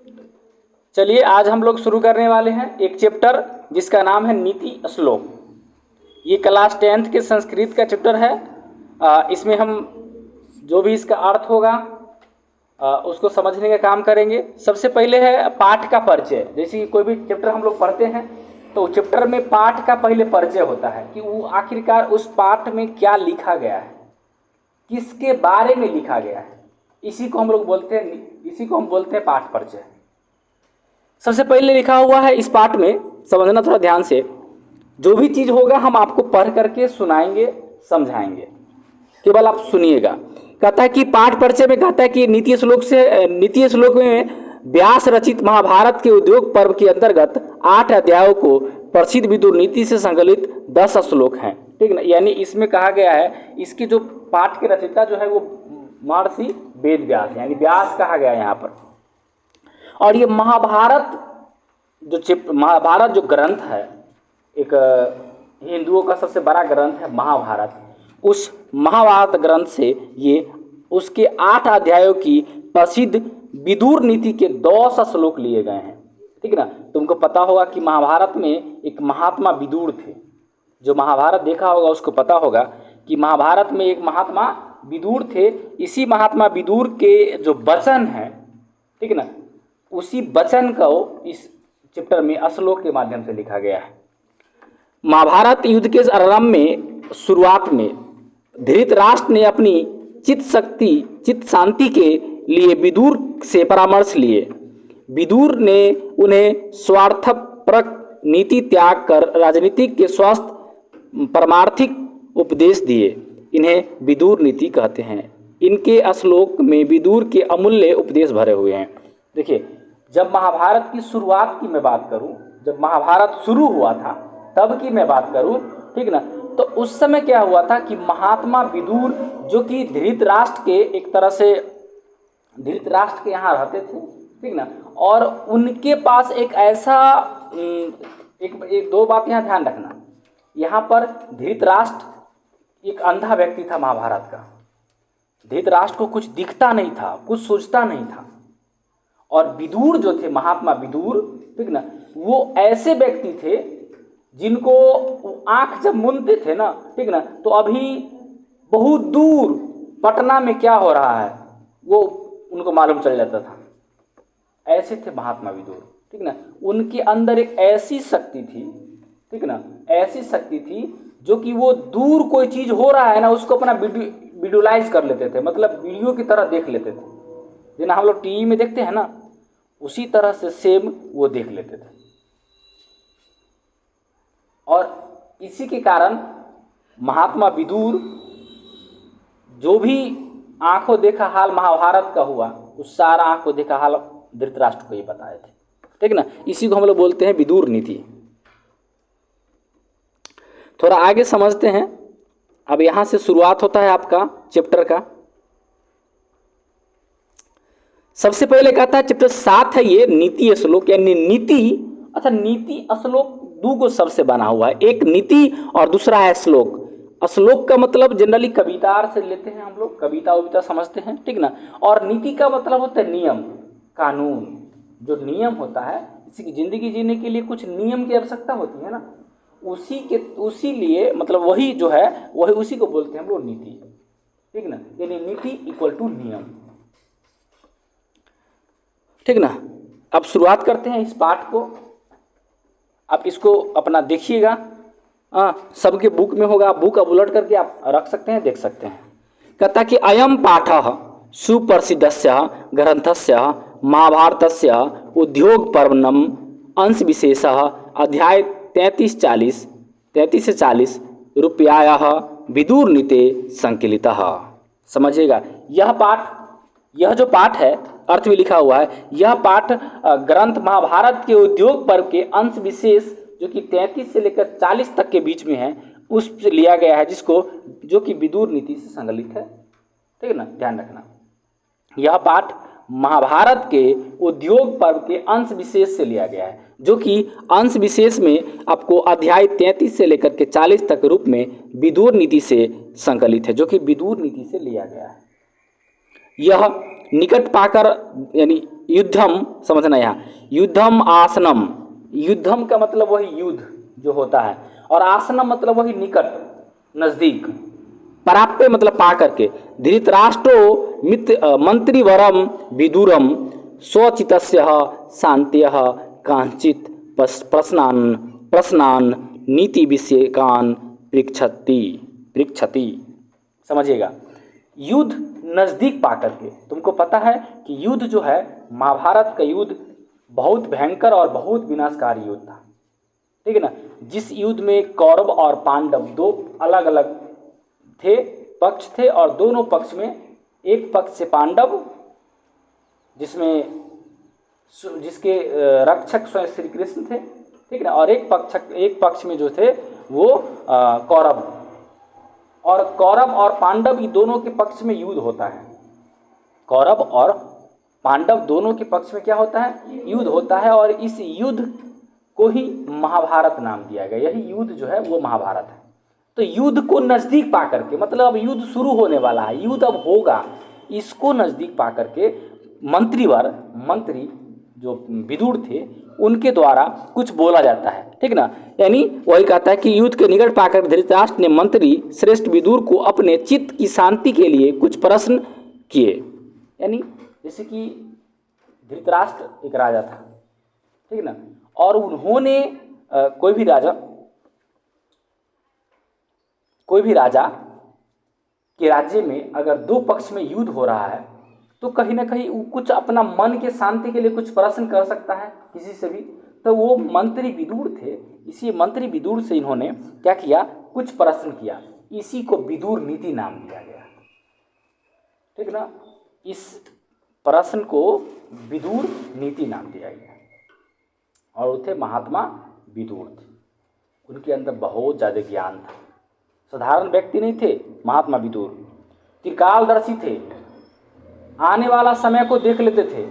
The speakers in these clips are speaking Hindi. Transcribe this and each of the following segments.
चलिए आज हम लोग शुरू करने वाले हैं एक चैप्टर जिसका नाम है नीति श्लोक। ये क्लास 10th के संस्कृत का चैप्टर है। इसमें हम जो भी इसका अर्थ होगा उसको समझने का काम करेंगे। सबसे पहले है पाठ का परिचय। जैसे कि कोई भी चैप्टर हम लोग पढ़ते हैं तो चैप्टर में पाठ का पहले परिचय होता है कि वो आखिरकार उस पाठ में क्या लिखा गया है, किसके बारे में लिखा गया है। इसी को हम बोलते हैं पाठ परिचय। सबसे पहले लिखा हुआ है इस पाठ में, समझना थोड़ा ध्यान से। जो भी चीज़ होगा हम आपको पढ़ करके सुनाएंगे, समझाएंगे, केवल आप सुनिएगा। कहता है कि पाठ परिचय में कहता है कि नीति श्लोक में व्यास रचित महाभारत के उद्योग पर्व के अंतर्गत 8 अध्यायों को प्रसिद्ध विदुर नीति से संकलित 10 श्लोक हैं। ठीक ना, यानी इसमें कहा गया है इसकी जो पाठ के रचयिता जो है वो महर्षि वेद व्यास यानी व्यास कहा गया है यहाँ पर। और ये महाभारत जो ग्रंथ है, एक हिंदुओं का सबसे बड़ा ग्रंथ है महाभारत। उस महाभारत ग्रंथ से ये उसके 8 अध्यायों की प्रसिद्ध विदुर नीति के 10 श्लोक लिए गए हैं। ठीक ना, तुमको पता होगा कि महाभारत में एक महात्मा विदुर थे। जो महाभारत देखा होगा उसको पता होगा कि महाभारत में एक महात्मा विदुर थे। इसी महात्मा विदुर के जो वचन हैं, ठीक ना, उसी वचन को इस चैप्टर में श्लोक के माध्यम से लिखा गया है। महाभारत युद्ध के आरंभ में शुरुआत में धृतराष्ट्र ने अपनी चित्त शांति के लिए विदुर से परामर्श लिए। विदुर ने उन्हें स्वार्थपरक नीति त्याग कर राजनीतिक के स्वस्थ परमार्थिक उपदेश दिए। इन्हें विदुर नीति कहते हैं। इनके श्लोक में विदुर के अमूल्य उपदेश भरे हुए हैं। देखिए, जब महाभारत की शुरुआत की मैं बात करूं, जब महाभारत शुरू हुआ था तब की मैं बात करूं, ठीक ना, तो उस समय क्या हुआ था कि महात्मा विदुर जो कि धृतराष्ट्र के एक तरह से धृतराष्ट्र के यहाँ रहते थे, ठीक ना, और उनके पास एक ऐसा एक दो बात यहाँ ध्यान रखना। यहाँ पर धृतराष्ट्र एक अंधा व्यक्ति था महाभारत का। धृतराष्ट्र को कुछ दिखता नहीं था, कुछ सोचता नहीं था। और विदुर जो थे, महात्मा विदुर, ठीक ना, वो ऐसे व्यक्ति थे जिनको आंख जब मूंदते थे ना, ठीक ना, तो अभी बहुत दूर पटना में क्या हो रहा है वो उनको मालूम चल जाता था। ऐसे थे महात्मा विदुर, ठीक ना। उनके अंदर एक ऐसी शक्ति थी, ठीक ना, ऐसी शक्ति थी जो कि वो दूर कोई चीज हो रहा है ना उसको अपना विजुअलाइज कर लेते थे, मतलब वीडियो की तरह देख लेते थे। जिन्हें हम लोग टीवी में देखते हैं ना, उसी तरह से सेम वो देख लेते थे। और इसी के कारण महात्मा विदुर जो भी आंखों देखा हाल महाभारत का हुआ, उस सारा आंखों देखा हाल धृतराष्ट्र को ही बताए थे। ठीक ना, इसी को हम लोग बोलते हैं विदुर नीति। थोड़ा आगे समझते हैं। अब यहां से शुरुआत होता है आपका चैप्टर का। सबसे पहले कहता है चैप्टर 7 है ये नीति श्लोक, यानी नीति। अच्छा, नीति श्लोक 2 सबसे बना हुआ है, एक नीति और दूसरा है श्लोक। श्लोक का मतलब जनरली कविता से लेते हैं हम लोग, कविता समझते हैं, ठीक ना। और नीति का मतलब होता है नियम, कानून। जो नियम होता है, किसी की जिंदगी जीने के लिए कुछ नियम की आवश्यकता होती है ना, उसी लिए मतलब वही जो है वही उसी को बोलते हैं हम लोग नीति, ठीक ना। यानी नीति इक्वल टू नियम, ठीक ना। अब शुरुआत करते हैं इस पाठ को। आप इसको अपना देखिएगा, सबके बुक में होगा, बुक अब उलट करके आप रख सकते हैं, देख सकते हैं। कहता कि अयम पाठः सुप्रसिद्धस्य ग्रंथस्य महाभारतस्य उद्योग पर्वणम अंश विशेषः अध्याय 33 से 40 रुपयाः विदुर नीते संकलितः। समझिएगा, यह जो पाठ है, अर्थ में लिखा हुआ है, यह पाठ ग्रंथ महाभारत के उद्योग पर्व के अंश विशेष जो कि 33 से लेकर 40 तक के बीच में है, उस से लिया गया है, जो कि विदुर नीति से संकलित है। ठीक है ना, ध्यान रखना। यह पाठ महाभारत के उद्योग पर्व के अंश विशेष से लिया गया है, जो कि अंश विशेष में आपको अध्याय 33 से लेकर के 40 तक रूप में विदुर नीति से संकलित है, जो कि विदुर नीति से लिया गया है। यह निकट पाकर, यानी युद्धम समझना यहाँ, युद्धम आसनम, युद्धम का मतलब वही युद्ध जो होता है, और आसनम मतलब वही निकट नजदीक, प्राप्य मतलब पा करके, धृतराष्ट्रो मित्र मंत्रिवरम विदुरम स्वचितस्य शांत्य कांचित प्रश्नान प्रश्नान नीति विषयकान पृच्छति। समझिएगा, युद्ध नजदीक पा करके, तुमको पता है कि युद्ध जो है, महाभारत का युद्ध बहुत भयंकर और बहुत विनाशकारी युद्ध था, ठीक है ना। जिस युद्ध में कौरव और पांडव दो अलग अलग थे, पक्ष थे, और दोनों पक्ष में, एक पक्ष से पांडव जिसके रक्षक स्वयं श्री कृष्ण थे, ठीक है ना, और एक पक्ष में जो थे वो कौरव, और कौरव और पांडव ये दोनों के पक्ष में युद्ध होता है। कौरव और पांडव दोनों के पक्ष में क्या होता है, युद्ध होता है, और इस युद्ध को ही महाभारत नाम दिया गया। यही युद्ध जो है वो महाभारत है। तो युद्ध को नज़दीक पा करके, मतलब अब युद्ध शुरू होने वाला है, युद्ध अब होगा, इसको नज़दीक पा करके मंत्री जो विदुर थे उनके द्वारा कुछ बोला जाता है, ठीक ना। यानी वही कहता है कि युद्ध के निकट पाकर धृतराष्ट्र ने मंत्री श्रेष्ठ विदुर को अपने चित्त की शांति के लिए कुछ प्रश्न किए। यानी जैसे कि धृतराष्ट्र एक राजा था, ठीक ना, और उन्होंने कोई भी राजा के राज्य में अगर दो पक्ष में युद्ध हो रहा है तो कहीं ना कहीं वो कुछ अपना मन के शांति के लिए कुछ प्रश्न कर सकता है किसी से भी। तो वो मंत्री विदुर थे, इसी मंत्री विदुर से इन्होंने क्या किया, कुछ प्रश्न किया। इसी को विदुर नीति नाम दिया गया, ठीक ना। इस प्रश्न को विदुर नीति नाम दिया गया, और वो थे महात्मा विदुर थे। उनके अंदर बहुत ज़्यादा ज्ञान था, साधारण व्यक्ति नहीं थे महात्मा विदुर, त्रिकालदर्शी थे, आने वाला समय को देख लेते थे।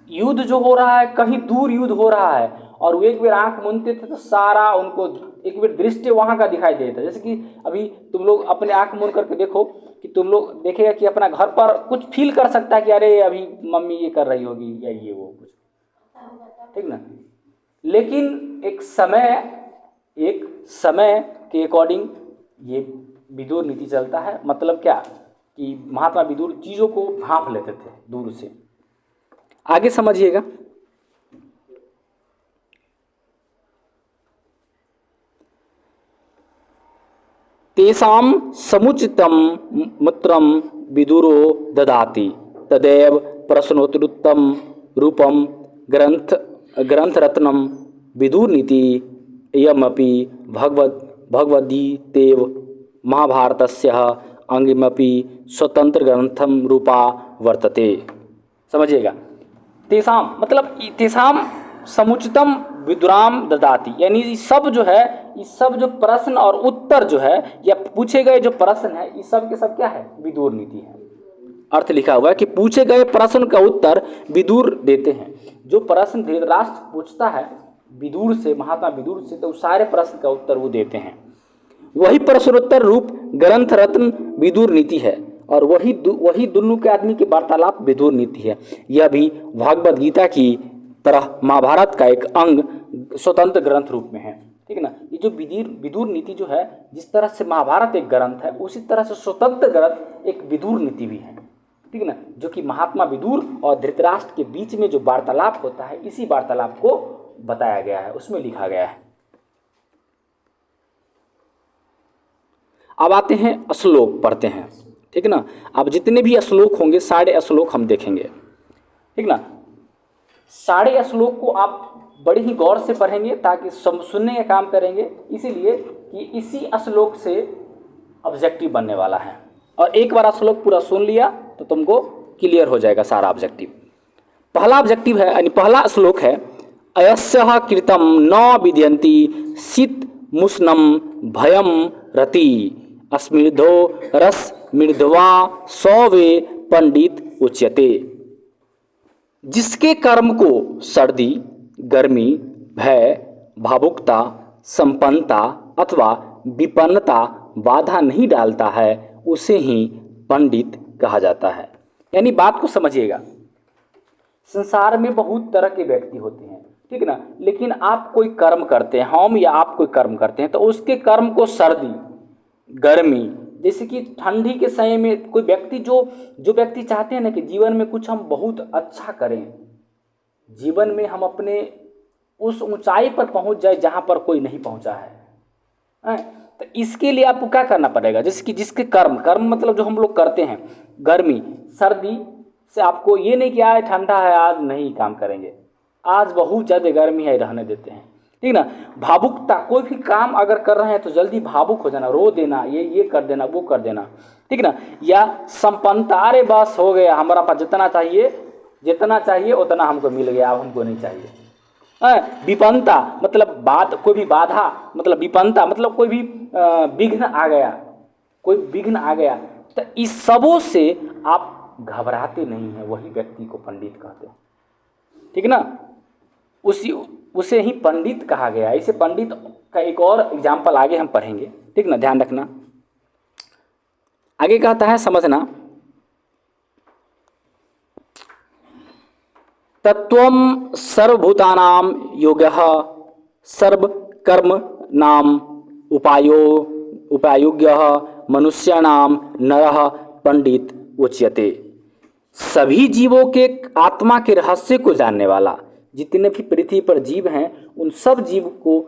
युद्ध जो हो रहा है, कहीं दूर युद्ध हो रहा है, और वो एक बार आंख मूंदते थे तो सारा उनको एक बार दृश्य वहाँ का दिखाई देता। जैसे कि अभी तुम लोग अपने आंख मूंद करके देखो कि तुम लोग देखेगा कि अपना घर पर कुछ फील कर सकता है कि अरे अभी मम्मी ये कर रही होगी या ये वो कुछ, ठीक ना। लेकिन एक समय के अकॉर्डिंग ये विदुर नीति चलता है। मतलब क्या कि महात्मा विदुर चीज़ों को भांप लेते थे दूर से। आगे समझिएगा, तेषां समुचितं मूत्रं विदुरो ददाति तदेव प्रश्नोत्तरं रूपं ग्रंथरत्नं विदुरनीति इयमपि भगवद्गीतेव महाभारतस्य अंगिमपि स्वतंत्र ग्रंथम रूपा वर्तते। समझिएगा, तेषाम मतलब तेषाम समुचितम विदुराम ददाति, यानी ये सब जो है, ये सब जो प्रश्न और उत्तर जो है या पूछे गए जो प्रश्न है, ये सब के सब क्या है, विदुर नीति है। अर्थ लिखा हुआ है कि पूछे गए प्रश्न का उत्तर विदुर देते हैं। जो प्रश्न धृतराष्ट्र पूछता है विदुर से, महात्मा विदुर से, तो सारे प्रश्न का उत्तर वो देते हैं। वही प्रश्नोत्तर रूप ग्रंथ रत्न विदुर नीति है, और वही दोनों के आदमी की वार्तालाप विदुर नीति है। यह भी भगवद गीता की तरह महाभारत का एक अंग स्वतंत्र ग्रंथ रूप में है, ठीक है ना। ये जो विदुर नीति जो है, जिस तरह से महाभारत एक ग्रंथ है, उसी तरह से स्वतंत्र ग्रंथ एक विदुर नीति भी है, ठीक है ना। जो कि महात्मा विदुर और धृतराष्ट्र के बीच में जो वार्तालाप होता है, इसी वार्तालाप को बताया गया है, उसमें लिखा गया है। अब आते हैं श्लोक पढ़ते हैं, ठीक है ना। अब जितने भी श्लोक होंगे सारे श्लोक हम देखेंगे, ठीक ना। सारे श्लोक को आप बड़ी ही गौर से पढ़ेंगे ताकि सुनने का काम करेंगे, इसीलिए कि इसी श्लोक से ऑब्जेक्टिव बनने वाला है। और एक बार श्लोक पूरा सुन लिया तो तुमको क्लियर हो जाएगा सारा ऑब्जेक्टिव। पहला ऑब्जेक्टिव है, यानी पहला श्लोक है, अयस्यः कृतं न विद्यन्ति शीत मुष्णम भयम रति अस्मृधो रस मृधवा सौवे पंडित उच्यते। जिसके कर्म को सर्दी, गर्मी, भय, भावुकता, संपन्नता अथवा विपन्नता बाधा नहीं डालता है, उसे ही पंडित कहा जाता है। यानी बात को समझिएगा, संसार में बहुत तरह के व्यक्ति होते हैं, ठीक ना। लेकिन आप कोई कर्म करते हैं, हम या आप कोई कर्म करते हैं, तो उसके कर्म को सर्दी, गर्मी, जैसे कि ठंडी के समय में कोई व्यक्ति जो जो व्यक्ति चाहते हैं ना कि जीवन में कुछ हम बहुत अच्छा करें, जीवन में हम अपने उस ऊंचाई पर पहुंच जाए जहां पर कोई नहीं पहुंचा है, तो इसके लिए आपको क्या करना पड़ेगा, जैसे कि जिसके कर्म कर्म मतलब जो हम लोग करते हैं, गर्मी सर्दी से आपको ये नहीं कि आज ठंडा है आज नहीं काम करेंगे, आज बहुत ज़्यादा गर्मी है रहने देते हैं, ठीक ना। भावुकता, कोई भी काम अगर कर रहे हैं तो जल्दी भावुक हो जाना, रो देना, ये कर देना, वो कर देना, ठीक ना। या संपन्नता, अरे बस हो गया हमारा पास जितना चाहिए उतना हमको मिल गया, अब हमको नहीं चाहिए। विपन्नता मतलब कोई भी बाधा, मतलब विपन्नता मतलब कोई भी विघ्न आ गया, तो इस सबों से आप घबराते नहीं हैं, वही व्यक्ति को पंडित कहते हैं, ठीक ना। उसे ही पंडित कहा गया। इसे पंडित का एक और एग्जाम्पल आगे हम पढ़ेंगे, ठीक ना, ध्यान रखना। आगे कहता है, समझना, तत्वम सर्वभूतानां योगः सर्वकर्मणां उपायोग्यः मनुष्याणां नरः पंडित उच्यते। सभी जीवों के आत्मा के रहस्य को जानने वाला, जितने भी पृथ्वी पर जीव हैं उन सब जीव को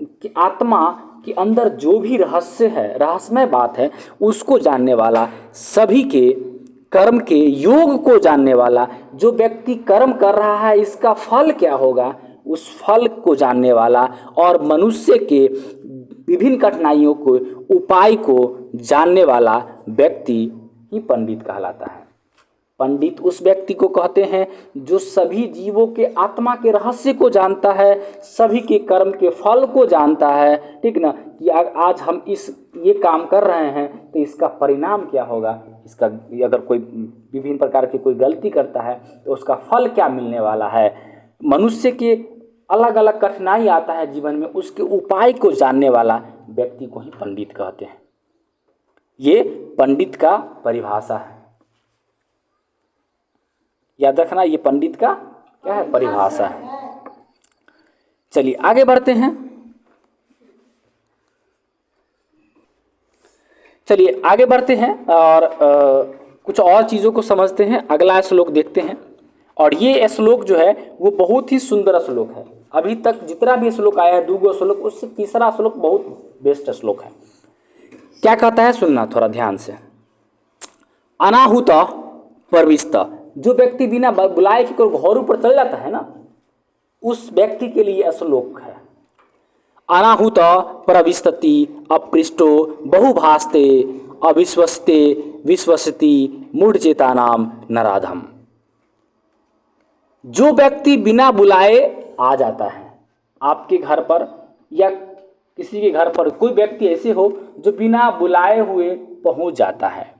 की आत्मा के अंदर जो भी रहस्य है, रहस्यमय बात है, उसको जानने वाला, सभी के कर्म के योग को जानने वाला, जो व्यक्ति कर्म कर रहा है इसका फल क्या होगा उस फल को जानने वाला, और मनुष्य के विभिन्न कठिनाइयों को उपाय को जानने वाला व्यक्ति ही पंडित कहलाता है। पंडित उस व्यक्ति को कहते हैं जो सभी जीवों के आत्मा के रहस्य को जानता है, सभी के कर्म के फल को जानता है, ठीक ना, कि आज हम ये काम कर रहे हैं तो इसका परिणाम क्या होगा, इसका अगर कोई विभिन्न प्रकार की कोई गलती करता है तो उसका फल क्या मिलने वाला है। मनुष्य के अलग अलग कठिनाई आता है जीवन में, उसके उपाय को जानने वाला व्यक्ति को ही पंडित कहते हैं। ये पंडित का परिभाषा है, याद रखना, ये पंडित का क्या है, परिभाषा है। चलिए आगे बढ़ते हैं, और कुछ और चीज़ों को समझते हैं। अगला श्लोक देखते हैं, और ये श्लोक जो है वो बहुत ही सुंदर श्लोक है। अभी तक जितना भी श्लोक आया है, 2 श्लोक, उससे तीसरा श्लोक बहुत बेस्ट श्लोक है। क्या कहता है, सुनना थोड़ा ध्यान से। अनाहुत प्रविष्ट, जो व्यक्ति बिना बुलाए के कोई घोर पर चल जाता है ना, उस व्यक्ति के लिए श्लोक है। अनाहुत प्रविष्टति अपृष्टो बहुभास्ते अविश्वस्ते विश्वसति मूढ़चेतानाम नराधम। जो व्यक्ति बिना बुलाए आ जाता है आपके घर पर या किसी के घर पर, कोई व्यक्ति ऐसे हो जो बिना बुलाए हुए पहुंच जाता है,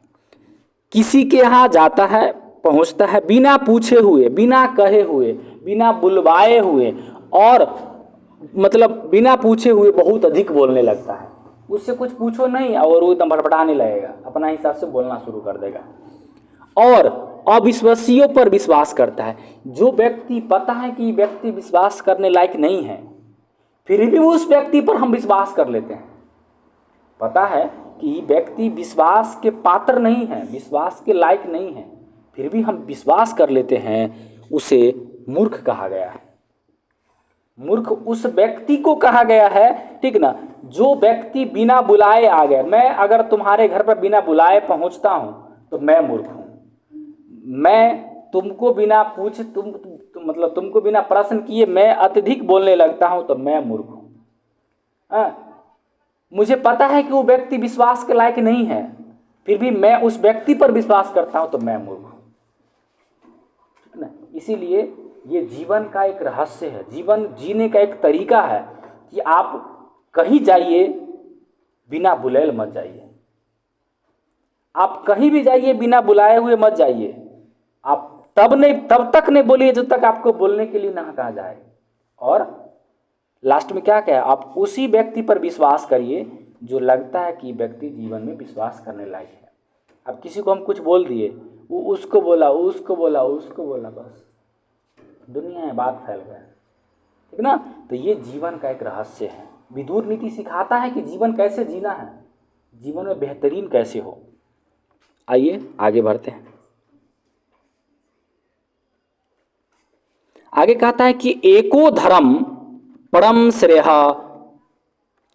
किसी के यहाँ जाता है, पहुंचता है बिना पूछे हुए, बिना कहे हुए, बिना बुलवाए हुए, और मतलब बिना पूछे हुए बहुत अधिक बोलने लगता है। उससे कुछ पूछो नहीं और वो एकदम भटभटाने लगेगा, अपना हिसाब से बोलना शुरू कर देगा, और अविश्वासियों पर विश्वास करता है। जो व्यक्ति पता है कि व्यक्ति विश्वास करने लायक नहीं है, फिर भी उस व्यक्ति पर हम विश्वास कर लेते हैं। पता है कि व्यक्ति विश्वास के पात्र नहीं है, विश्वास के लायक नहीं है, फिर भी हम विश्वास कर लेते हैं, उसे मूर्ख कहा गया है। मूर्ख उस व्यक्ति को कहा गया है, ठीक ना, जो व्यक्ति बिना बुलाए आ गया। मैं अगर तुम्हारे घर पर बिना बुलाए पहुंचता हूं तो मैं मूर्ख हूं। मैं तुमको बिना पूछ मतलब तुमको बिना प्रश्न किए मैं अत्यधिक बोलने लगता हूं तो मैं मूर्ख हूं। मुझे पता है कि वो व्यक्ति विश्वास के लायक नहीं है, फिर भी मैं उस व्यक्ति पर विश्वास करता हूं तो मैं मूर्ख हूं। इसीलिए ये जीवन का एक रहस्य है, जीवन जीने का एक तरीका है कि आप कहीं जाइए बिना बुलाए मत जाइए। आप कहीं भी जाइए बिना बुलाए हुए मत जाइए। आप तब तक नहीं बोलिए जब तक आपको बोलने के लिए ना कहा जाए। और लास्ट में क्या कहा, आप उसी व्यक्ति पर विश्वास करिए जो लगता है कि व्यक्ति जीवन में विश्वास करने लायक है। अब किसी को हम कुछ बोल दिए, वो उसको बोला, उसको बोला, उसको बोला, बस दुनिया में बात फैल गया, ठीक ना। तो ये जीवन का एक रहस्य है। विदुर नीति सिखाता है कि जीवन कैसे जीना है, जीवन में बेहतरीन कैसे हो। आइए आगे बढ़ते हैं। आगे कहता है कि एको धर्म परम श्रेय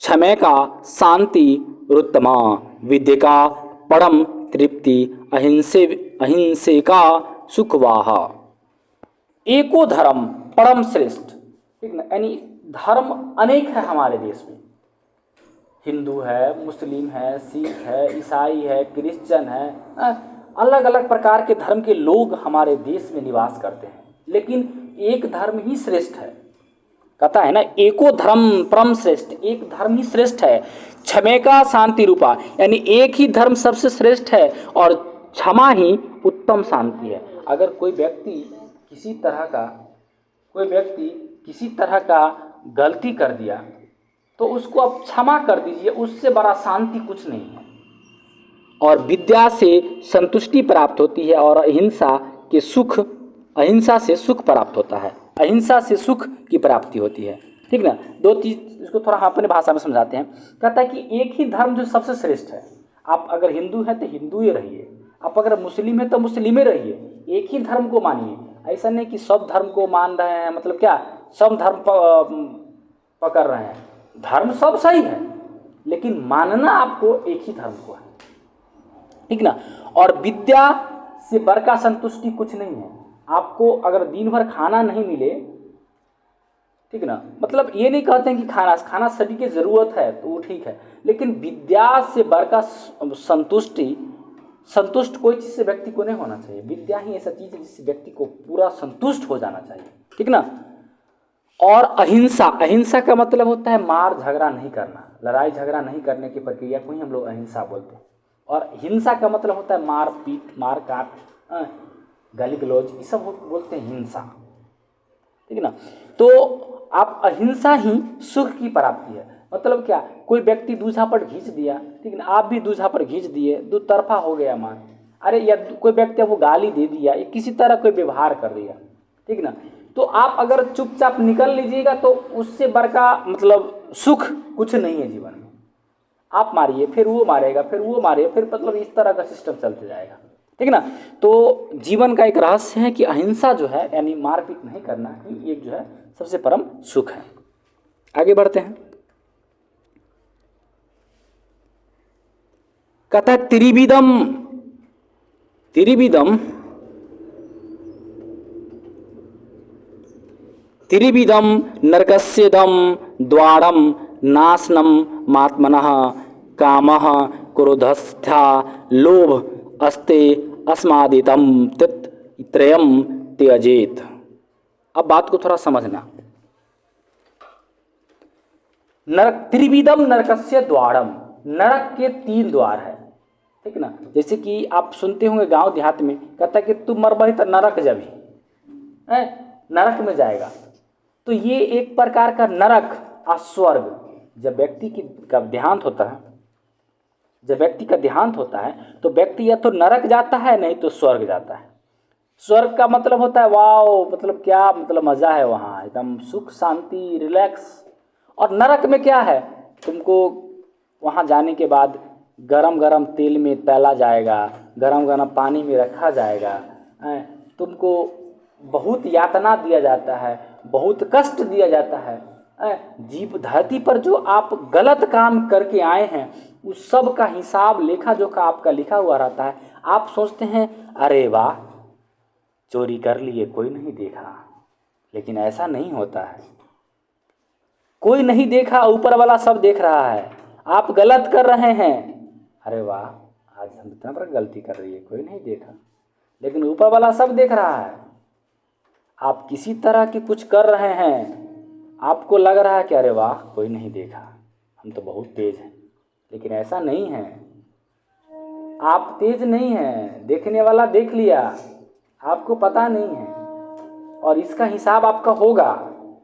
क्षमैका शांति रुत्तमा विद्यका परम तृप्ति अहिंसे का सुखवाह। एको धर्म परम श्रेष्ठ, ठीक ना, यानी धर्म अनेक है हमारे देश में। हिंदू है, मुस्लिम है, सिख है, ईसाई है, क्रिश्चियन है, अलग अलग प्रकार के धर्म के लोग हमारे देश में निवास करते हैं, लेकिन एक धर्म ही श्रेष्ठ है। कहता है ना, एको धर्म परम श्रेष्ठ, एक धर्म ही श्रेष्ठ है। क्षमेका शांति रूपा, यानी एक ही धर्म सबसे श्रेष्ठ है और क्षमा ही उत्तम शांति है। अगर कोई व्यक्ति किसी तरह का गलती कर दिया तो उसको आप क्षमा कर दीजिए, उससे बड़ा शांति कुछ नहीं है। और विद्या से संतुष्टि प्राप्त होती है और अहिंसा से सुख प्राप्त होता है। अहिंसा से सुख की प्राप्ति होती है, ठीक ना। दो चीज इसको थोड़ा हम अपने भाषा में समझाते हैं। कहता है कि एक ही धर्म जो सबसे श्रेष्ठ है, आप अगर हिंदू हैं तो हिंदू ही रहिए, आप अगर मुस्लिम हैं तो मुस्लिम ही रहिए, एक ही धर्म को मानिए। ऐसा नहीं कि सब धर्म को मान रहे हैं, मतलब क्या सब धर्म पकड़ रहे हैं। धर्म सब सही है, लेकिन मानना आपको एक ही धर्म को है, ठीक ना। और विद्या से बड़का संतुष्टि कुछ नहीं है। आपको अगर दिन भर खाना नहीं मिले, ठीक ना, मतलब ये नहीं कहते हैं कि खाना सभी की ज़रूरत है तो वो ठीक है, लेकिन विद्या से बड़का संतुष्ट कोई चीज़ से व्यक्ति को नहीं होना चाहिए। विद्या ही ऐसा चीज़ है जिससे व्यक्ति को पूरा संतुष्ट हो जाना चाहिए, ठीक ना। और अहिंसा का मतलब होता है मार झगड़ा नहीं करना, लड़ाई झगड़ा नहीं करने की प्रक्रिया को ही हम लोग अहिंसा बोलते हैं। और हिंसा का मतलब होता है मार पीट, मार काट, गाली गलौज, ये सब बोलते हैं हिंसा, ठीक ना। तो आप अहिंसा ही सुख की प्राप्ति है। मतलब क्या, कोई व्यक्ति दूसरा पर घींच दिया, ठीक ना, आप भी दूसरा पर घींच दिए, दो तरफा हो गया मार। अरे या कोई व्यक्ति वो गाली दे दिया या किसी तरह कोई व्यवहार कर दिया, ठीक ना, तो आप अगर चुपचाप निकल लीजिएगा तो उससे बड़का मतलब सुख कुछ नहीं है जीवन में। आप मारिए, फिर वो मारेगा, फिर वो मारे, फिर मतलब इस तरह का सिस्टम चलते जाएगा, ठीक ना। तो जीवन का एक रहस्य है कि अहिंसा जो है, यानी मारपीट नहीं करना ही एक जो है सबसे परम सुख है। आगे बढ़ते हैं। कहता है त्रिविधम नरकस्येदम द्वारम नाशनम मात्मनः कामः क्रोधस्था लोभ अस्ते अस्मादितम त्रयम त्यजेत। अब बात को थोड़ा समझना। नरक त्रिविधम नरकस्य द्वारम, नरक के 3 द्वार है, ठीक ना। जैसे कि आप सुनते होंगे गांव देहात में, कहता है कि तू मरबही तो नरक जाबी, नरक में जाएगा। तो ये एक प्रकार का नरक और स्वर्ग। जब व्यक्ति का देहांत होता है तो व्यक्ति या तो नरक जाता है, नहीं तो स्वर्ग जाता है। स्वर्ग का मतलब होता है वाओ, मतलब क्या, मतलब मज़ा है वहाँ, एकदम सुख शांति रिलैक्स। और नरक में क्या है, तुमको वहाँ जाने के बाद गरम गरम तेल में तला जाएगा, गरम गरम पानी में रखा जाएगा, तुमको बहुत यातना दिया जाता है, बहुत कष्ट दिया जाता है। जीव धरती पर जो आप गलत काम करके आए हैं उस सब का हिसाब लेखा जोखा आपका लिखा हुआ रहता है। आप सोचते हैं अरे वाह चोरी कर लिए, कोई नहीं देखा, लेकिन ऐसा नहीं होता है। कोई नहीं देखा, ऊपर वाला सब देख रहा है। आप गलत कर रहे हैं, अरे वाह आज हम इतना बड़ा गलती कर रही है, कोई नहीं देखा, लेकिन ऊपर वाला सब देख रहा है। आप किसी तरह की कुछ कर रहे हैं, आपको लग रहा है कि अरे वाह कोई नहीं देखा, हम तो बहुत तेज हैं, लेकिन ऐसा नहीं है। आप तेज नहीं हैं, देखने वाला देख लिया, आपको पता नहीं है। और इसका हिसाब आपका होगा,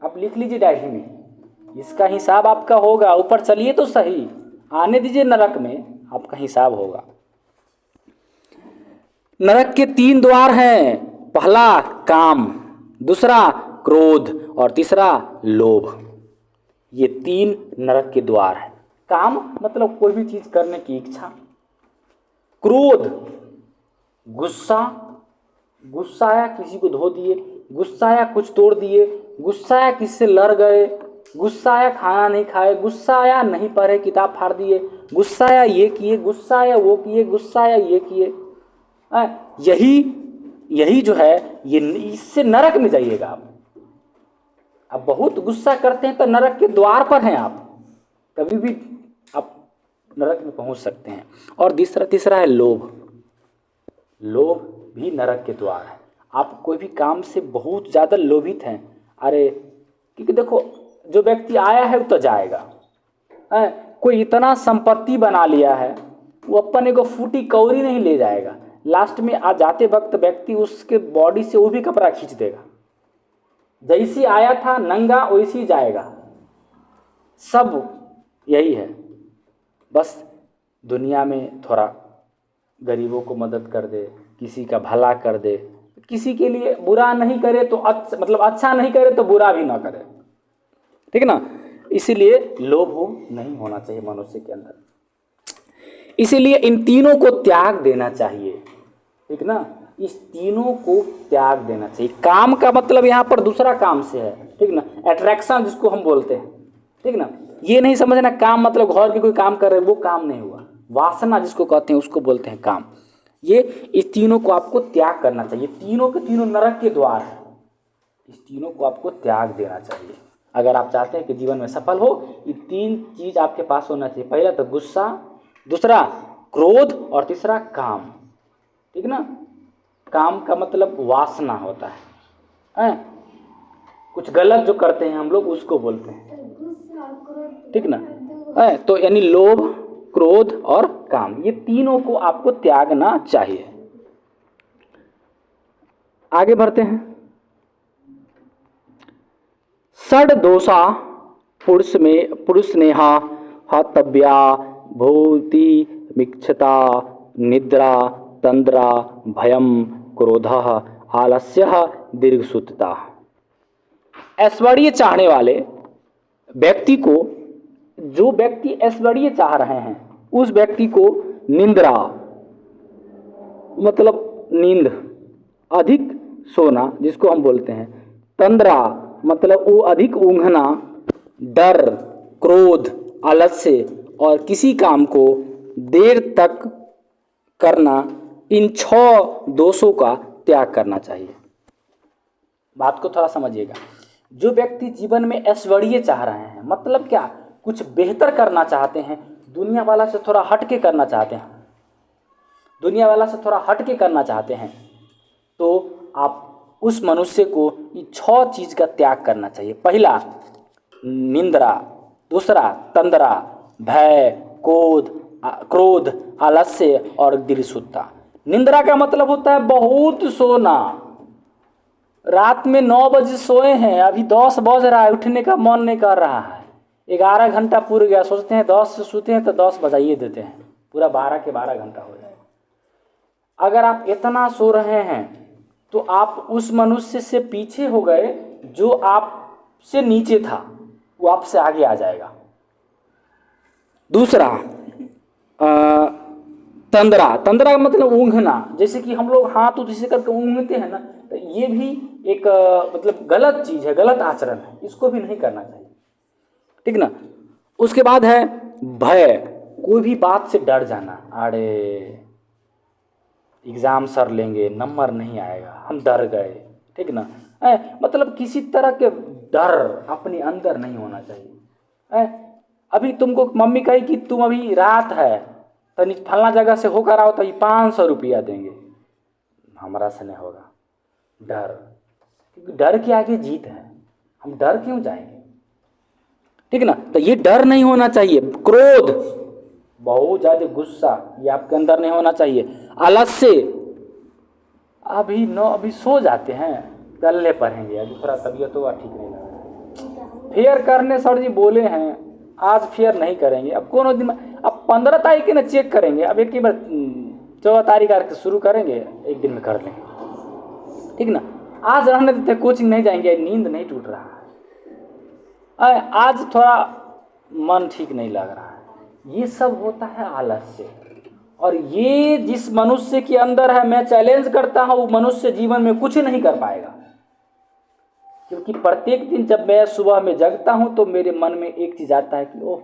आप लिख लीजिए डायरी में, इसका हिसाब आपका होगा। ऊपर चलिए तो सही, आने दीजिए नरक में, आपका हिसाब होगा। नरक के 3 द्वार हैं। पहला काम, दूसरा क्रोध और तीसरा लोभ। ये 3 नरक के द्वार हैं। काम मतलब कोई भी चीज करने की इच्छा, क्रोध गुस्सा, गुस्सा आया किसी को धो दिए, गुस्सा आया कुछ तोड़ दिए, गुस्सा आया किसी से लड़ गए, गुस्सा आया खाना नहीं खाए, गुस्सा आया नहीं पढ़े किताब फाड़ दिए, गुस्सा आया ये किए, गुस्सा आया वो किए, गुस्सा आया ये किए। यही जो है ये, इससे नरक में जाइएगा आप। अब बहुत गुस्सा करते हैं तो नरक के द्वार पर हैं आप, कभी भी आप नरक में पहुंच सकते हैं। और तीसरा है लोभ। लोभ भी नरक के द्वार है। आप कोई भी काम से बहुत ज़्यादा लोभित हैं, अरे क्योंकि देखो जो व्यक्ति आया है वो तो जाएगा। कोई इतना संपत्ति बना लिया है, वो अपन एगो फूटी कौड़ी नहीं ले जाएगा, लास्ट में आ जाते वक्त व्यक्ति उसके बॉडी से वो भी कपड़ा खींच देगा। जैसी आया था नंगा वैसी जाएगा। सब यही है, बस दुनिया में थोड़ा गरीबों को मदद कर दे, किसी का भला कर दे, किसी के लिए बुरा नहीं करे तो अच्छा नहीं करे तो बुरा भी ना करे, ठीक है ना। इसीलिए लोभ नहीं होना चाहिए मनुष्य के अंदर। इसीलिए इन तीनों को त्याग देना चाहिए, ठीक ना। इस तीनों को त्याग देना चाहिए। काम का मतलब यहाँ पर दूसरा काम से है, ठीक ना, अट्रैक्शन जिसको हम बोलते हैं, ठीक ना। ये नहीं समझना काम मतलब घर के कोई काम कर रहे वो काम नहीं हुआ। वासना जिसको कहते हैं उसको बोलते हैं काम। ये इस तीनों को आपको त्याग करना चाहिए। तीनों के तीनों नरक के द्वार हैं, इस तीनों को आपको त्याग देना चाहिए। अगर आप चाहते हैं कि जीवन में सफल हो, ये 3 चीज आपके पास होना चाहिए। पहला तो गुस्सा, दूसरा क्रोध और तीसरा काम, ठीक ना। काम का मतलब वासना होता है, कुछ गलत जो करते हैं हम लोग उसको बोलते हैं, ठीक ना। तो यानी लोभ, क्रोध और काम, ये तीनों को आपको त्यागना चाहिए। आगे बढ़ते हैं। षड दोषा पुरुषनेहा हतव्या भूति मिक्षता निद्रा तंद्रा भयम क्रोधः आलस्यः दीर्घसूत्रता। ऐश्वर्य चाहने वाले व्यक्ति को, जो व्यक्ति ऐश्वर्य चाह रहे हैं उस व्यक्ति को निंद्रा मतलब नींद, अधिक सोना जिसको हम बोलते हैं, तंद्रा मतलब वो अधिक ऊँघना, डर, क्रोध, आलस्य और किसी काम को देर तक करना, इन 6 दोषों का त्याग करना चाहिए। बात को थोड़ा समझिएगा। जो व्यक्ति जीवन में ऐश्वर्य चाह रहे हैं, मतलब क्या, कुछ बेहतर करना चाहते हैं, दुनिया वाला से थोड़ा हट के करना चाहते हैं, दुनिया वाला से थोड़ा हट के करना चाहते हैं, तो आप उस मनुष्य को ये 6 चीज का त्याग करना चाहिए। पहला निंद्रा, दूसरा तंद्रा, भय, क्रोध, आलस्य और दीर्घसूत्रता। निंद्रा का मतलब होता है बहुत सोना। रात में 9 बजे सोए हैं, अभी 10 बज रहा है, उठने का मन नहीं कर रहा है, 11 घंटा पूरा गया, सोचते हैं 10 से सोते हैं तो 10 बजाइए देते हैं, पूरा 12 के 12 घंटा हो जाएगा। अगर आप इतना सो रहे हैं तो आप उस मनुष्य से पीछे हो गए, जो आपसे नीचे था वो आपसे आगे आ जाएगा। दूसरा तंद्रा का मतलब ऊँघना, जैसे कि हम लोग हाथ उसे करके ऊँघते हैं ना, तो ये भी एक मतलब गलत चीज़ है, गलत आचरण है, इसको भी नहीं करना चाहिए, ठीक ना। उसके बाद है भय, कोई भी बात से डर जाना, अरे एग्ज़ाम सर लेंगे नंबर नहीं आएगा, हम डर गए, ठीक ना। मतलब किसी तरह के डर अपने अंदर नहीं होना चाहिए। अभी तुमको मम्मी कही कि तुम अभी रात है तो फलना जगह से होकर आओ तो 500 रुपया देंगे, हमारा से नहीं होगा, डर, क्योंकि डर के आगे जीत है, हम डर क्यों जाएंगे, ठीक ना। तो ये डर नहीं होना चाहिए। क्रोध, बहुत ज़्यादा गुस्सा, ये आपके अंदर नहीं होना चाहिए। आलस्य, अभी सो जाते हैं, कल पढ़ेंगे, अभी थोड़ा तबीयत हुआ ठीक नहीं लग रहा, फेयर करने सर जी बोले हैं, आज फेयर नहीं करेंगे, अब कौन दिन, अब 15 तारीख के ना चेक करेंगे, अब एक ही बार 14 तारीख करके शुरू करेंगे, एक दिन में कर लेंगे, ठीक ना। आज रहने देते, कोचिंग नहीं जाएंगे, नींद नहीं टूट रहा है, आज थोड़ा मन ठीक नहीं लग रहा है। ये सब होता है आलस से। और ये जिस मनुष्य के अंदर है, मैं चैलेंज करता हूँ, वो मनुष्य जीवन में कुछ नहीं कर पाएगा। क्योंकि प्रत्येक दिन जब मैं सुबह में जगता हूँ तो मेरे मन में एक चीज़ आता है कि ओह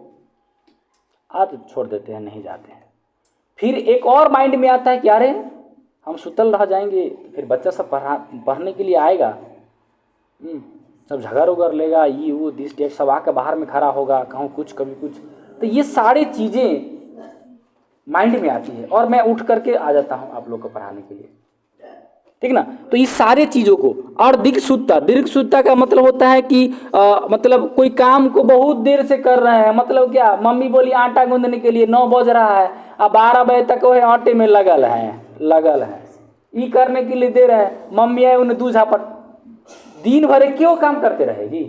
आज छोड़ देते हैं, नहीं जाते हैं। फिर एक और माइंड में आता है कि अरे हम सुतल रह जाएंगे, फिर बच्चा सब पढ़ने के लिए आएगा, सब झगड़ उगर लेगा, ये वो दिस डेट सब आकर बाहर में खड़ा होगा, कहूँ कुछ कभी कुछ। तो ये सारी चीज़ें माइंड में आती है और मैं उठ करके आ जाता हूँ आप लोग को पढ़ाने के लिए, ठीक ना। तो इस सारे चीज़ों को, और दीर्घ का मतलब होता है कि मतलब कोई काम को बहुत देर से कर रहे हैं। मतलब क्या, मम्मी बोली आटा गूंदने के लिए 9 बज रहा है, अब 12 बजे तक वो आटे में लगल है, ये करने के लिए दे रहे हैं। मम्मी है उन्हें दूध झापट, दिन भर क्यों काम करते रहेगी,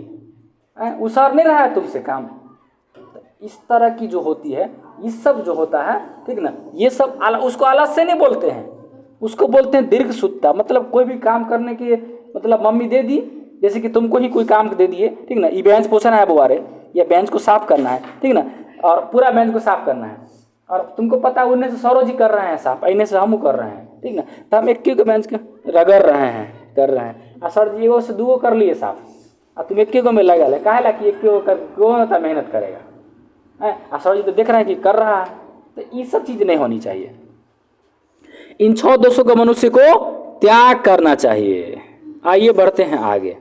उसर नहीं रहा है तुमसे काम। इस तरह की जो होती है, ये सब जो होता है, ठीक ना, ये सब उसको आलस से नहीं बोलते हैं, उसको बोलते हैं दीर्घ सुत्ता। मतलब कोई भी काम करने के, मतलब मम्मी दे दी, जैसे कि तुमको ही कोई काम दे दिए, ठीक ना, ये बेंच पोछना है बुआरे, या बेंच को साफ करना है, ठीक ना, और पूरा बेंच को साफ करना है, और तुमको पता है उन्हें से सौरव जी कर रहे हैं साफ, इन्हें से हम कर रहे हैं, ठीक ना। तो हम एक के बेंच का रगड़ रहे हैं, कर रहे हैं, और सर जी एगो से 2 कर लिए साफ, और तुम एक को में लगल है, काहे ला कि एक को कौन होता मेहनत करेगा, और सर जी तो देख रहे हैं कि कर रहा है। तो ये सब चीज़ नहीं होनी चाहिए। इन 6 दोषों को मनुष्य को त्याग करना चाहिए। आइए बढ़ते हैं आगे।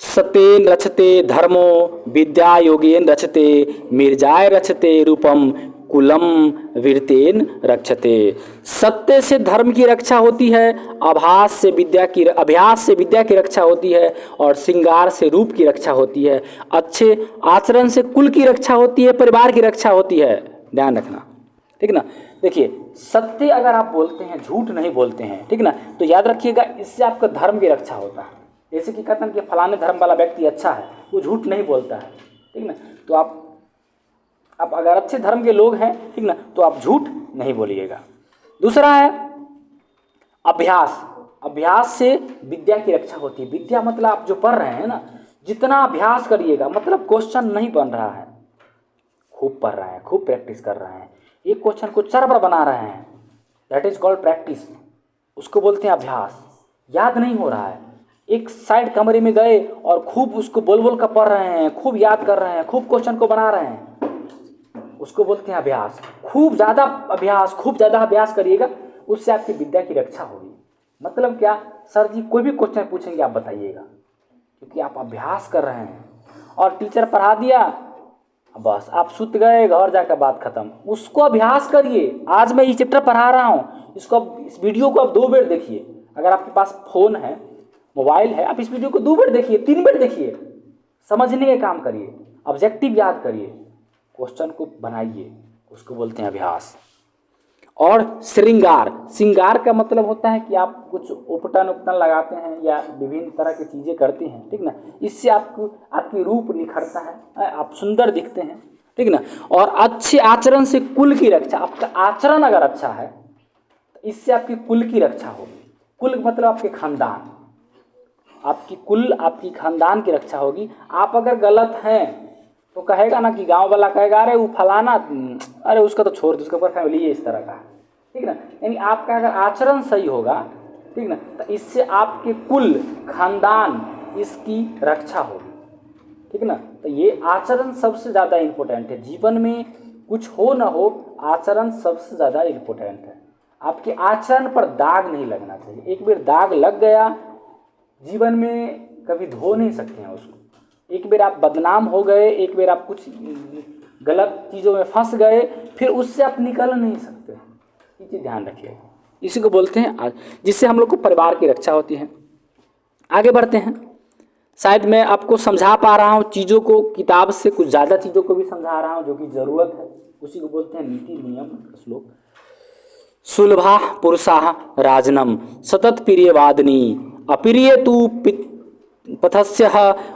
सतेन रचते धर्मो विद्या योगेन रचते मिर्जाय रचते रूपम कुलम वीरतेन रक्षते। सत्य से धर्म की रक्षा होती है, अभ्यास से विद्या की रक्षा होती है, और श्रृंगार से रूप की रक्षा होती है। अच्छे आचरण से कुल की रक्षा होती है, परिवार की रक्षा होती है। ध्यान रखना, ठीक ना। देखिए, सत्य अगर आप बोलते हैं, झूठ नहीं बोलते हैं, ठीक ना, तो याद रखिएगा इससे आपका धर्म की रक्षा होता है। जैसे कि कहते हैं कि फलाने धर्म वाला व्यक्ति अच्छा है, वो झूठ नहीं बोलता है, ठीक ना। तो आप अगर अच्छे धर्म के लोग हैं, ठीक ना, तो आप झूठ नहीं बोलिएगा। दूसरा है अभ्यास से विद्या की रक्षा होती है। विद्या मतलब आप जो पढ़ रहे हैं ना, जितना अभ्यास करिएगा, मतलब क्वेश्चन नहीं बन रहा है, खूब पढ़ रहे हैं, खूब प्रैक्टिस कर रहे हैं, एक क्वेश्चन को 4 बार बना रहे हैं, दैट इज कॉल्ड प्रैक्टिस, उसको बोलते हैं अभ्यास। याद नहीं हो रहा है, एक साइड कमरे में गए और खूब उसको बोल कर पढ़ रहे हैं, खूब याद कर रहे हैं, खूब क्वेश्चन को बना रहे हैं, उसको बोलते हैं अभ्यास। खूब ज़्यादा अभ्यास करिएगा, उससे आपकी विद्या की रक्षा होगी। मतलब क्या, सर जी कोई भी क्वेश्चन पूछेंगे आप बताइएगा, क्योंकि आप अभ्यास कर रहे हैं। और टीचर पढ़ा दिया, बस आप सुत गए, घर जाकर बात खत्म। उसको अभ्यास करिए। आज मैं ये चैप्टर पढ़ा रहा हूँ, इस वीडियो को आप 2 बार देखिए। अगर आपके पास फ़ोन है, मोबाइल है, आप इस वीडियो को 2 बार देखिए, 3 बार देखिए, समझने का काम करिए, ऑब्जेक्टिव याद करिए, क्वेश्चन को बनाइए, उसको बोलते हैं अभ्यास। और श्रृंगार का मतलब होता है कि आप कुछ उपटन लगाते हैं या विभिन्न तरह की चीज़ें करते हैं, ठीक ना, इससे आपकी रूप निखरता है, आप सुंदर दिखते हैं, ठीक ना। और अच्छे आचरण से कुल की रक्षा, आपका आचरण अगर अच्छा है तो इससे आपकी कुल की रक्षा होगी। कुल मतलब आपके खानदान, आपकी खानदान की रक्षा होगी। आप अगर गलत हैं तो कहेगा ना कि गांव वाला कहेगा अरे वो फलाना, अरे उसका तो छोड़ दो, उसके ऊपर फैमिली है इस तरह का, ठीक ना। यानी आपका अगर आचरण सही होगा, ठीक ना, तो इससे आपके कुल खानदान इसकी रक्षा होगी, ठीक ना। तो ये आचरण सबसे ज़्यादा इम्पोर्टेंट है जीवन में, कुछ हो ना हो, आचरण सबसे ज़्यादा इम्पोर्टेंट है। आपके आचरण पर दाग नहीं लगना चाहिए। एक बार दाग लग गया, जीवन में कभी धो नहीं सकते हैं उसको। एक बार आप बदनाम हो गए, एक बार आप कुछ गलत चीज़ों में फंस गए, फिर उससे आप निकल नहीं सकते। ये चीज़ ध्यान रखिए। इसी को बोलते हैं, जिससे हम लोग को परिवार की रक्षा होती है। आगे बढ़ते हैं। शायद मैं आपको समझा पा रहा हूँ चीज़ों को, किताब से कुछ ज़्यादा चीज़ों को भी समझा रहा हूँ जो कि ज़रूरत है। उसी को बोलते हैं नीति नियम श्लोक। सुलभा पुरुषा राजनम सतत प्रियवादिनी अप्रिय तु पथस्य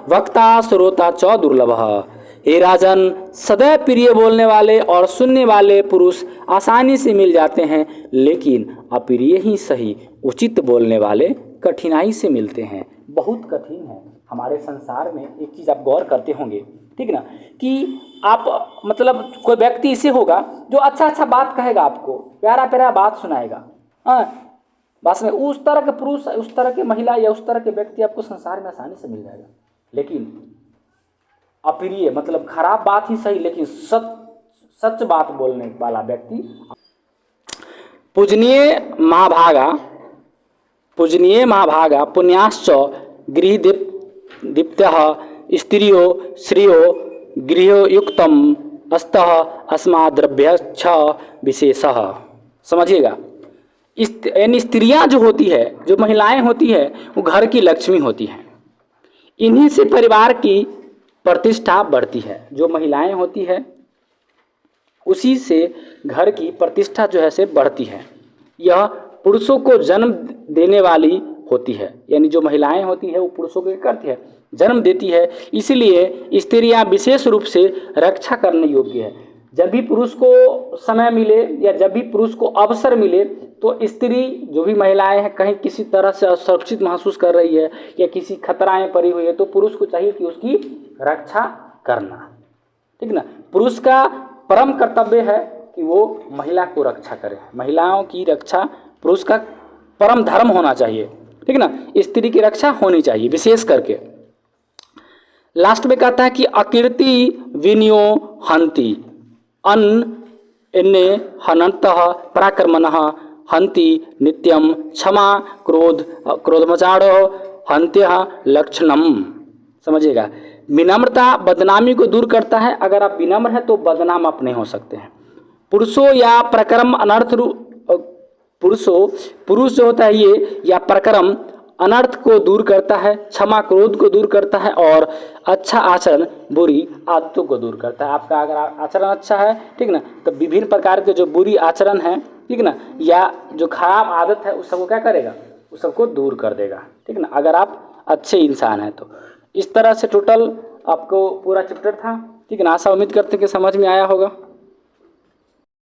वक्ता श्रोता च दुर्लभ। हे राजन, सदैव प्रिय बोलने वाले और सुनने वाले पुरुष आसानी से मिल जाते हैं, लेकिन अप्रिय ही सही उचित बोलने वाले कठिनाई से मिलते हैं। बहुत कठिन है हमारे संसार में। एक चीज़ आप गौर करते होंगे, ठीक ना, कि आप मतलब कोई व्यक्ति ऐसे होगा जो अच्छा अच्छा बात कहेगा, आपको प्यारा प्यारा बात सुनाएगा, हाँ, बस में उस तरह के पुरुष, उस तरह की महिला या उस तरह के व्यक्ति आपको संसार में आसानी से मिल जाएगा। लेकिन अप्रिय मतलब खराब बात ही सही, लेकिन सच बात बोलने वाला व्यक्ति। पूजनीय महाभागा पुण्याश्च गृहदीप्तः स्त्रियो श्रियो गृहयुक्तम अस्तः अस्माद्रभ्यच्छ विशेषः। समझिएगा, यानी स्त्रियां जो होती है, जो महिलाएं होती है, वो घर की लक्ष्मी होती हैं। इन्हीं से परिवार की प्रतिष्ठा बढ़ती है। जो महिलाएं होती है उसी से घर की प्रतिष्ठा जो है से बढ़ती है। यह पुरुषों को जन्म देने वाली होती है, यानी जो महिलाएं होती है वो पुरुषों को करती है, जन्म देती है। इसलिए स्त्रियां विशेष रूप से रक्षा करने योग्य है। जब भी पुरुष को समय मिले या जब भी पुरुष को अवसर मिले तो स्त्री, जो भी महिलाएं हैं, कहीं किसी तरह से असुरक्षित महसूस कर रही है या किसी खतराएं पड़ी हुई है, तो पुरुष को चाहिए कि उसकी रक्षा करना, ठीक ना। पुरुष का परम कर्तव्य है कि वो महिला को रक्षा करे। महिलाओं की रक्षा पुरुष का परम धर्म होना चाहिए, ठीक ना। स्त्री की रक्षा होनी चाहिए विशेष करके। लास्ट में कहता है कि अकीर्ति विनियो हंति अन इन्ने हनंतः पराक्रमणः हंति नित्यम क्षमा क्रोधमचाड़ो हंत्यः लक्षणम। समझिएगा, विनम्रता बदनामी को दूर करता है। अगर आप विनम्र हैं तो बदनाम आप नहीं हो सकते हैं। पुरुषों या प्रक्रम अनर्थ पुरुष जो होता है ये या प्रक्रम अनर्थ को दूर करता है, क्षमा क्रोध को दूर करता है और अच्छा आचरण बुरी आदतों को दूर करता है। आपका अगर आचरण अच्छा है, ठीक ना, तो विभिन्न प्रकार के जो बुरी आचरण है, ठीक ना, या जो खराब आदत है उस सबको क्या करेगा, उस सबको दूर कर देगा, ठीक ना, अगर आप अच्छे इंसान हैं तो। इस तरह से टोटल आपको पूरा चैप्टर था, ठीक है ना। आशा उम्मीद करते हैं कि समझ में आया होगा।